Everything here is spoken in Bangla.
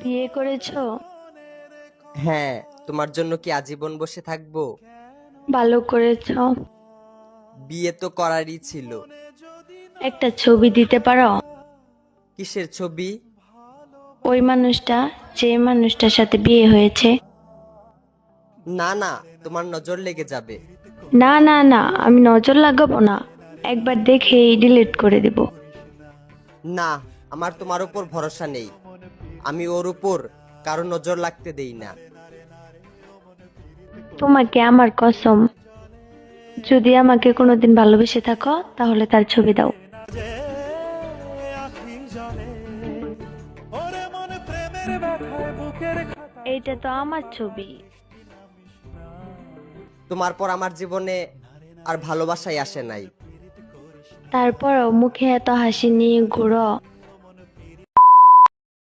বিয়ে করেছো? হ্যাঁ, তোমার জন্য কি আজীবন বসে থাকবো? ভালো করেছো। বিয়ে তো করারই ছিল। একটা ছবি দিতে পারো? কিসের ছবি? ওই মানুষটা, যে মানুষটার সাথে বিয়ে হয়েছে। না না, তোমার নজর লেগে যাবে। না না না, আমি নজর লাগাবো না, একবার দেখেই ডিলিট করে দিব। না, আমার তোমার উপর ভরসা নেই। আমি ওর উপর কারো নজর লাগতে দেই না। তোমাকে আমার কসম, যদি আমাকে কোনোদিন ভালোবেসে থাকো তাহলে তার ছবি দাও। এইটা তো আমার ছবি। তোমার পর আমার জীবনে আর ভালোবাসাই আসে নাই। তারপরও মুখে এত হাসি নিয়ে ঘুরো।